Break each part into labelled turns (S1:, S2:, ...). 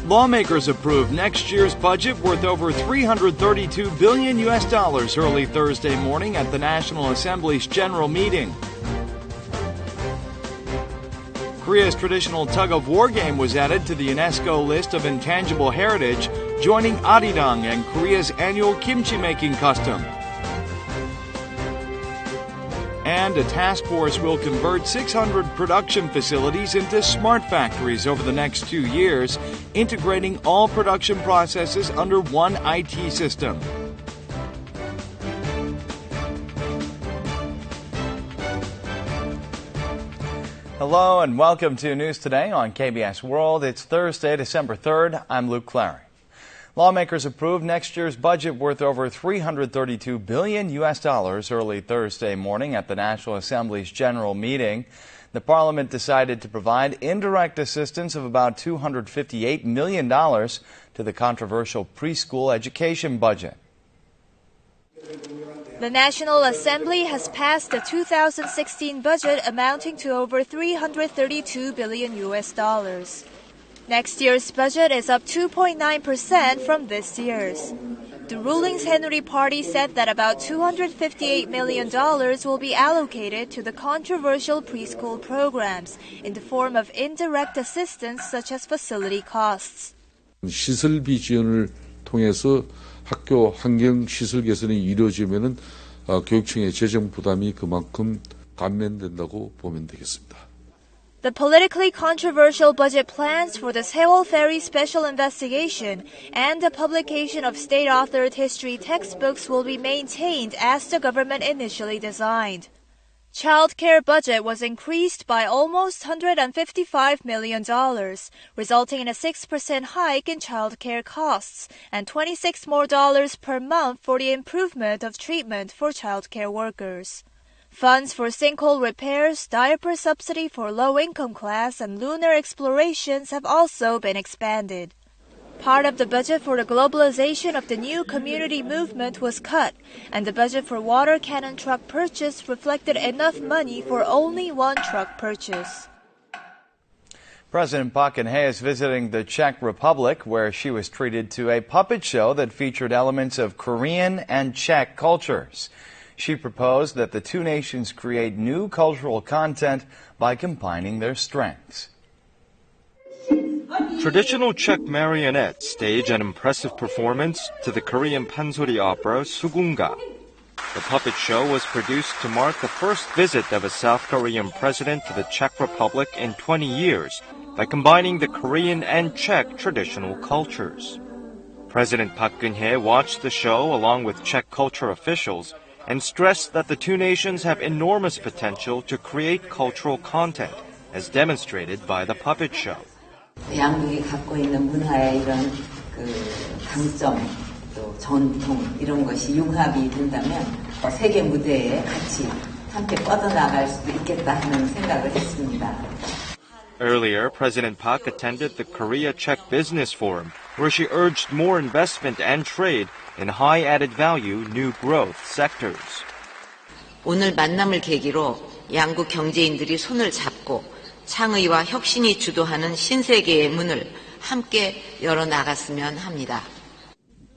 S1: Lawmakers approved next year's budget worth over $332 billion early Thursday morning at the National Assembly's general meeting. Korea's traditional tug-of-war game was added to the UNESCO list of intangible heritage, joining arirang and Korea's annual kimchi-making custom. And a task force will convert 600 production facilities into smart factories over the next 2 years, integrating all production processes under one IT system. Hello and welcome to News Today on KBS World. It's Thursday, December 3rd. I'm Luke Clary. Lawmakers approved next year's budget worth over $332 billion early Thursday morning at the National Assembly's general meeting. The parliament decided to provide indirect assistance of about $258 million to the controversial preschool education budget.
S2: The National Assembly has passed the 2016 budget amounting to over $332 billion. Next year's budget is up 2.9% from this year's. The ruling Saenuri Party said that about $258 million will be allocated to the controversial preschool programs in the form of indirect assistance such as facility costs.
S3: 시설비 지원을 통해서 학교 환경 시설 개선이 이루어지면은 교육청의 재정 부담이 그만큼 감면된다고 보면 되겠습니다.
S2: The politically controversial budget plans for the Sewol Ferry Special Investigation and the publication of state-authored history textbooks will be maintained as the government initially designed. Child care budget was increased by almost $155 million, resulting in a 6% hike in child care costs and $26 more per month for the improvement of treatment for child care workers. Funds for sinkhole repairs, diaper subsidy for low-income class, and lunar explorations have also been expanded. Part of the budget for the globalization of the new community movement was cut, and the budget for water cannon truck purchase reflected enough money for only one truck purchase.
S1: President Park Geun-hye is visiting the Czech Republic, where she was treated to a puppet show that featured elements of Korean and Czech cultures. She proposed that the two nations create new cultural content by combining their strengths.
S4: Traditional Czech marionettes stage an impressive performance to the Korean pansori opera Sugunga. The puppet show was produced to mark the first visit of a South Korean president to the Czech Republic in 20 years by combining the Korean and Czech traditional cultures. President Park Geun-hye watched the show along with Czech culture officials and stressed that the two nations have enormous potential to create cultural content, as demonstrated by the puppet show.
S5: 양국이 갖고 있는 문화의 이런 강점, 또 전통 이런 것이 융합이 된다면 세계 무대에 같이 함께 뻗어나갈 수도 있겠다 하는 생각을 했습니다.
S4: Earlier, President Park attended the Korea-Czech Business Forum, where she urged more investment and trade in high added value new growth sectors.
S5: 오늘 만남을 계기로 양국 경제인들이 손을 잡고 창의와 혁신이 주도하는 신세계의 문을 함께 열어 나갔으면 합니다.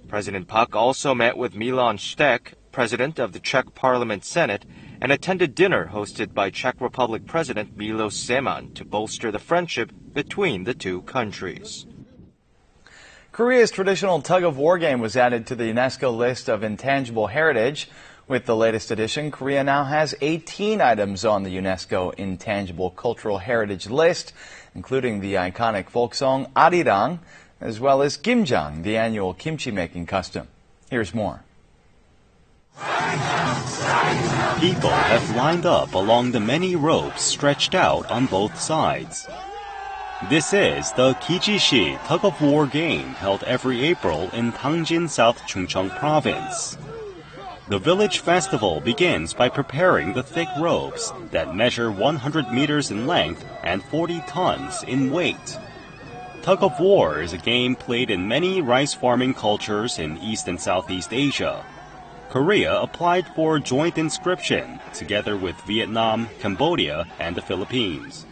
S4: President Park also met with Milan Štek, president of the Czech Parliament Senate, and attended dinner hosted by Czech Republic President Milos Zeman to bolster the friendship between the two countries.
S1: Korea's traditional tug-of-war game was added to the UNESCO list of intangible heritage. With the latest edition, Korea now has 18 items on the UNESCO Intangible Cultural Heritage list, including the iconic folk song arirang, as well as gimjang, the annual kimchi-making custom. Here's more.
S6: People have lined up along the many ropes stretched out on both sides. This is the Kijishi tug-of-war game held every April in Tangjin, South Chungcheong Province. The village festival begins by preparing the thick ropes that measure 100 meters in length and 40 tons in weight. Tug-of-war is a game played in many rice farming cultures in East and Southeast Asia. Korea applied for joint inscription together with Vietnam, Cambodia, and the Philippines.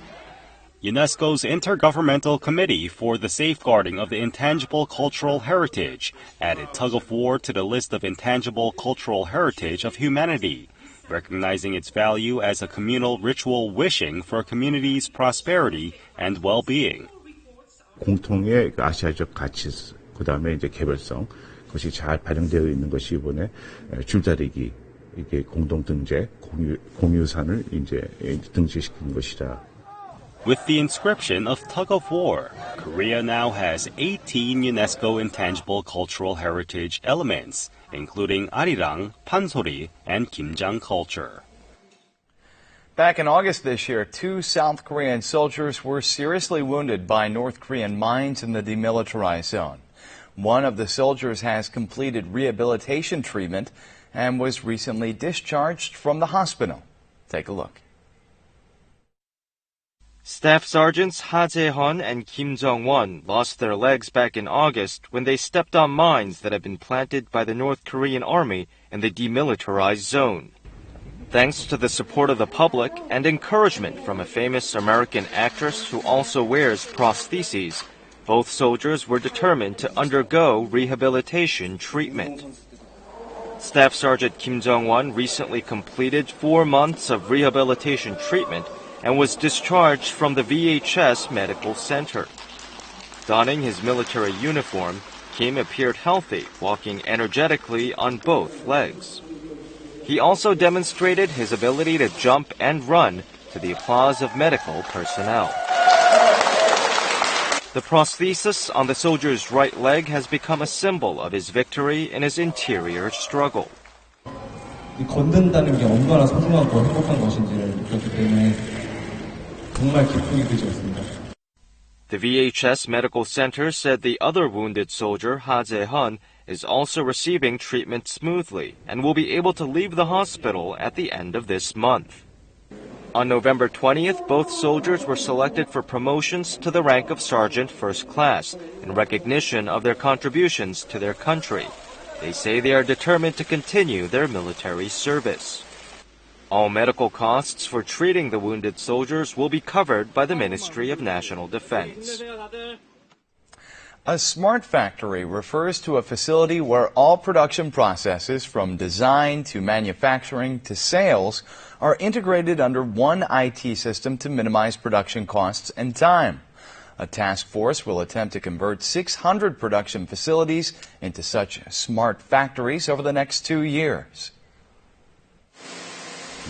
S6: UNESCO's Intergovernmental Committee for the Safeguarding of the Intangible Cultural Heritage added tug-of-war to the list of intangible cultural heritage of humanity, recognizing its value as a communal ritual wishing for a community's prosperity and well-being.
S7: 공통의 아시아적 가치, 그다음에 이제 개별성, 그것이 잘 반영되어 있는 것이 이번에 줄다리기, 이게 공동 등재, 공유산을 이제 등재시킨 것이다.
S6: With the inscription of tug-of-war, Korea now has 18 UNESCO intangible cultural heritage elements, including arirang, pansori, and kimjang culture.
S1: Back in August this year, 2 South Korean soldiers were seriously wounded by North Korean mines in the demilitarized zone. One of the soldiers has completed rehabilitation treatment and was recently discharged from the hospital. Take a look.
S4: Staff Sergeants Ha Jae-hun and Kim Jong-won lost their legs back in August when they stepped on mines that had been planted by the North Korean Army in the demilitarized zone. Thanks to the support of the public and encouragement from a famous American actress who also wears prostheses, both soldiers were determined to undergo rehabilitation treatment. Staff Sergeant Kim Jong-won recently completed 4 months of rehabilitation treatment and was discharged from the VHS Medical Center. Donning his military uniform, Kim appeared healthy, walking energetically on both legs. He also demonstrated his ability to jump and run to the applause of medical personnel. The prosthesis on the soldier's right leg has become a symbol of his victory in his interior struggle.
S8: 걷는다는 게 얼마나 소중하고 행복한 것인지를 느꼈기 때문에 정말 기쁨이 되었습니다.
S4: The VHS Medical Center said the other wounded soldier, Ha Jae-hun, is also receiving treatment smoothly and will be able to leave the hospital at the end of this month. On November 20th, both soldiers were selected for promotions to the rank of Sergeant First Class in recognition of their contributions to their country. They say they are determined to continue their military service. All medical costs for treating the wounded soldiers will be covered by the Ministry of National Defense.
S1: A smart factory refers to a facility where all production processes from design to manufacturing to sales are integrated under one IT system to minimize production costs and time. A task force will attempt to convert 600 production facilities into such smart factories over the next 2 years.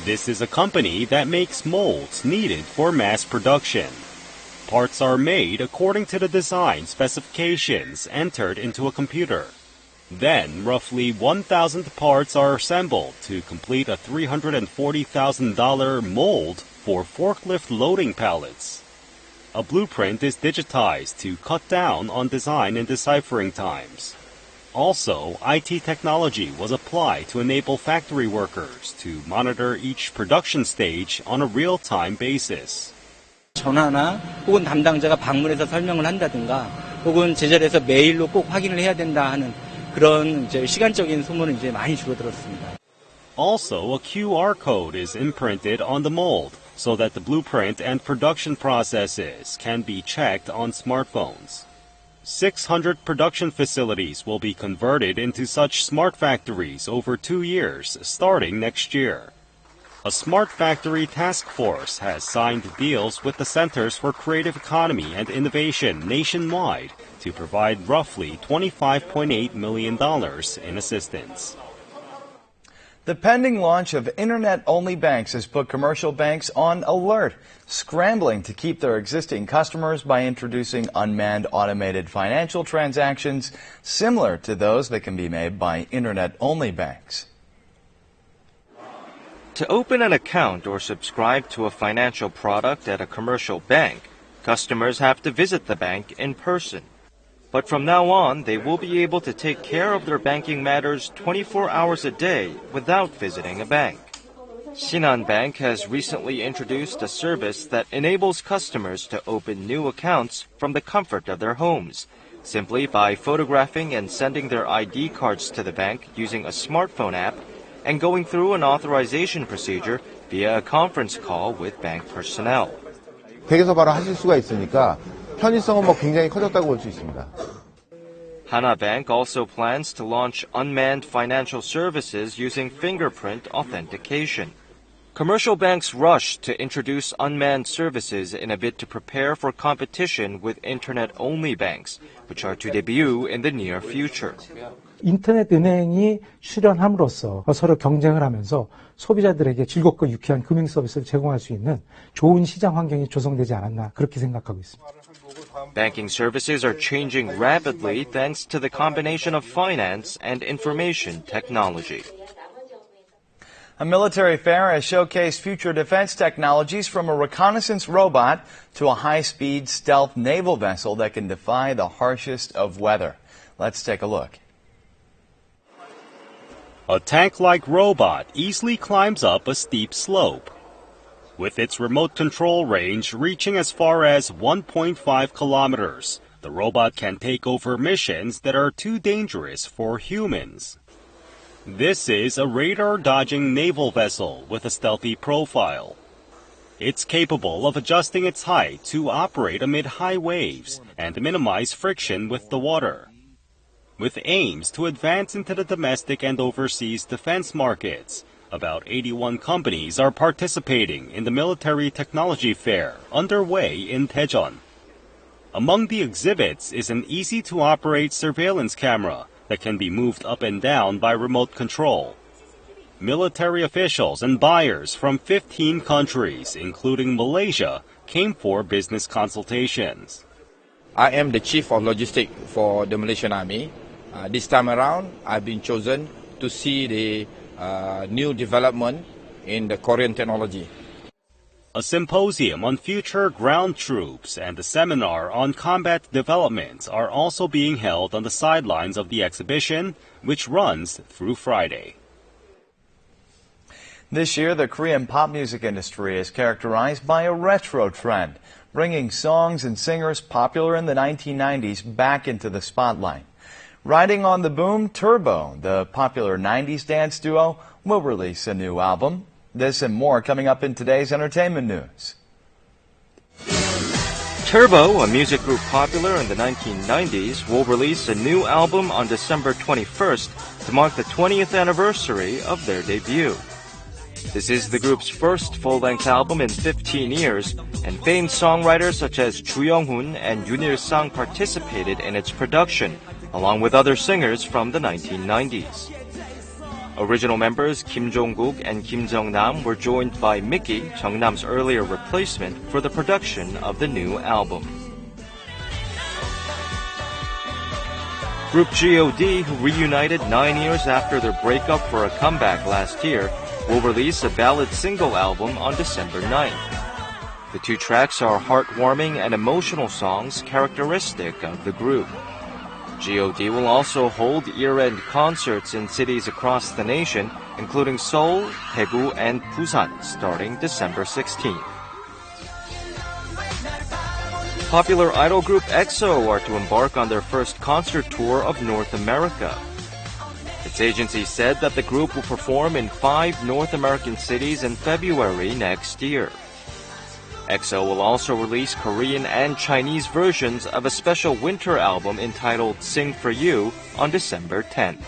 S6: This is a company that makes molds needed for mass production. Parts are made according to the design specifications entered into a computer. Then, roughly 1,000 parts are assembled to complete a $340,000 mold for forklift loading pallets. A blueprint is digitized to cut down on design and deciphering times. Also, IT technology was applied to enable factory workers to monitor each production stage on a real-time basis.
S9: 전화나 혹은 담당자가 방문해서 설명을 한다든가 혹은 제자리에서 메일로 꼭 확인을 해야 된다 하는 그런 이제 시간적인 소모는 이제 많이 줄어들었습니다.
S6: Also, a QR code is imprinted on the mold so that the blueprint and production processes can be checked on smartphones. 600 production facilities will be converted into such smart factories over 2 years, starting next year. A smart factory task force has signed deals with the Centers for Creative Economy and Innovation nationwide to provide roughly $25.8 million in assistance.
S1: The pending launch of Internet-only banks has put commercial banks on alert, scrambling to keep their existing customers by introducing unmanned automated financial transactions similar to those that can be made by Internet-only banks.
S4: To open an account or subscribe to a financial product at a commercial bank, customers have to visit the bank in person. But from now on, they will be able to take care of their banking matters 24 hours a day without visiting a bank. Shinhan Bank has recently introduced a service that enables customers to open new accounts from the comfort of their homes, simply by photographing and sending their ID cards to the bank using a smartphone app and going through an authorization procedure via a conference call with bank personnel.
S10: 댁에서 바로 하실 수가 있으니까 편의성은 뭐 굉장히 커졌다고 볼 수 있습니다.
S4: Hana Bank also plans to launch unmanned financial services using fingerprint authentication. Commercial banks rushed to introduce unmanned services in a bid to prepare for competition with internet-only banks, which are to debut in the near future.
S11: 인터넷 은행이 출연함으로써 서로 경쟁을 하면서 소비자들에게 즐겁고 유쾌한 금융 서비스를 제공할 수 있는 좋은 시장 환경이 조성되지 않았나 그렇게 생각하고 있습니다.
S4: Banking services are changing rapidly thanks to the combination of finance and information technology.
S1: A military fair has showcased future defense technologies from a reconnaissance robot to a high-speed stealth naval vessel that can defy the harshest of weather. Let's take a look.
S6: A tank-like robot easily climbs up a steep slope. With its remote control range reaching as far as 1.5 kilometers, the robot can take over missions that are too dangerous for humans. This is a radar-dodging naval vessel with a stealthy profile. It's capable of adjusting its height to operate amid high waves and minimize friction with the water. With aims to advance into the domestic and overseas defense markets, about 81 companies are participating in the Military Technology Fair underway in Daejeon. Among the exhibits is an easy-to-operate surveillance camera that can be moved up and down by remote control. Military officials and buyers from 15 countries, including Malaysia, came for business consultations.
S12: I am the Chief of Logistics for the Malaysian Army. This time around, I've been chosen to see the new development in the Korean technology.
S6: A symposium on future ground troops and a seminar on combat developments are also being held on the sidelines of the exhibition, which runs through Friday.
S1: This year, the Korean pop music industry is characterized by a retro trend, bringing songs and singers popular in the 1990s back into the spotlight. Riding on the boom, Turbo, the popular 90s dance duo, will release a new album. This and more coming up in today's entertainment news.
S4: Turbo, a music group popular in the 1990s, will release a new album on December 21st to mark the 20th anniversary of their debut. This is the group's first full-length album in 15 years, and famed songwriters such as Ju Young-hoon and Yoon Il-sang participated in its production, along with other singers from the 1990s. Original members Kim Jong-kook and Kim Jong-nam were joined by Mickey, Jong-nam's earlier replacement, for the production of the new album. Group G.O.D., who reunited 9 years after their breakup for a comeback last year, will release a ballad single album on December 9th. The two tracks are heartwarming and emotional songs characteristic of the group. G.O.D. will also hold year-end concerts in cities across the nation, including Seoul, Daegu, and Busan, starting December 16th. Popular idol group EXO are to embark on their first concert tour of North America. Its agency said that the group will perform in 5 North American cities in February next year. EXO will also release Korean and Chinese versions of a special winter album entitled Sing For You on December 10th.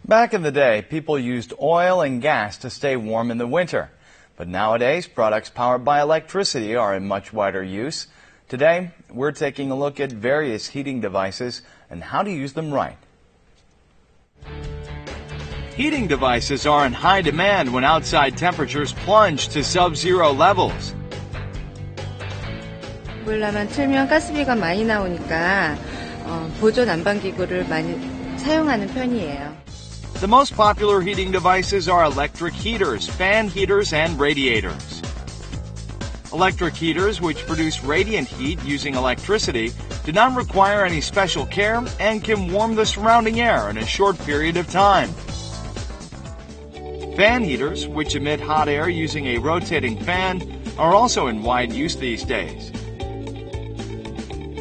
S1: Back in the day, people used oil and gas to stay warm in the winter. But nowadays, products powered by electricity are in much wider use. Today, we're taking a look at various heating devices and how to use them right. Heating devices are in high demand when outside temperatures plunge to sub-zero levels.
S13: 보일러만 틀면 가스비가 많이 나오니까 보조 난방기구를 많이 사용하는 편이에요.
S1: The most popular heating devices are electric heaters, fan heaters, and radiators. Electric heaters, which produce radiant heat using electricity, do not require any special care and can warm the surrounding air in a short period of time. Fan heaters, which emit hot air using a rotating fan, are also in wide use these days.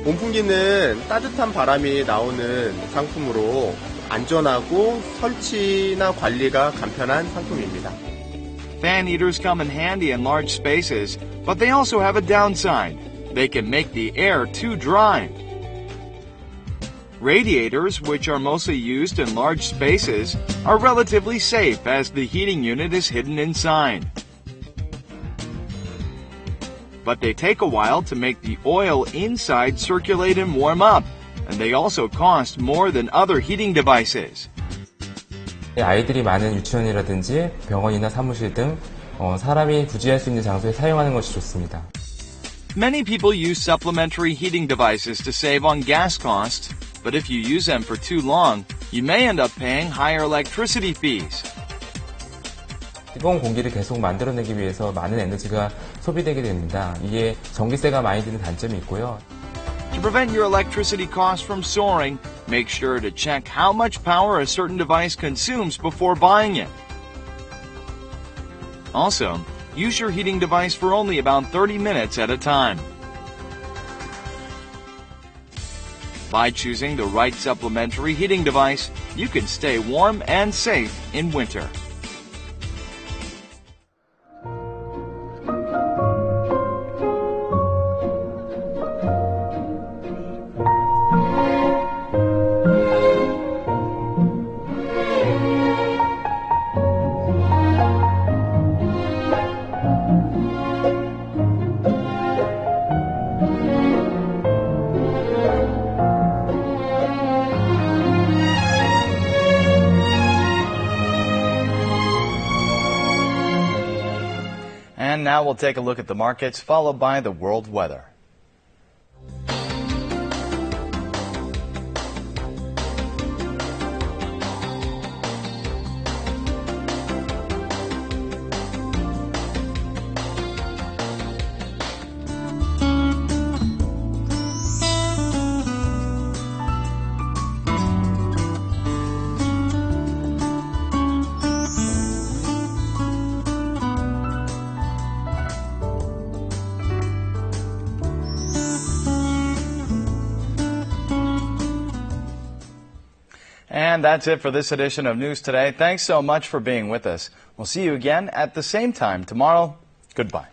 S14: 온풍기는 따뜻한 바람이 나오는 상품으로 안전하고 설치나 관리가 간편한 상품입니다.
S1: Fan heaters come in handy in large spaces, but they also have a downside. They can make the air too dry. Radiators, which are mostly used in large spaces, are relatively safe as the heating unit is hidden inside. But they take a while to make the oil inside circulate and warm up, and they also cost more than other heating devices.
S15: 아이들이 많은 유치원이라든지 병원이나 사무실 등 사람이 부지할 수 있는 장소에 사용하는 것이 좋습니다.
S1: Many people use supplementary heating devices to save on gas costs, but if you use them for too long, you may end up paying higher electricity fees.
S15: 뜨거운 공기를 계속 만들어내기 위해서 많은 에너지가 소비되게 됩니다. 이게 전기세가 많이 드는 단점이 있고요.
S1: To prevent your electricity costs from soaring, make sure to check how much power a certain device consumes before buying it. Also, use your heating device for only about 30 minutes at a time. By choosing the right supplementary heating device, you can stay warm and safe in winter. And now we'll take a look at the markets, followed by the world weather. And that's it for this edition of News Today. Thanks so much for being with us. We'll see you again at the same time tomorrow. Goodbye.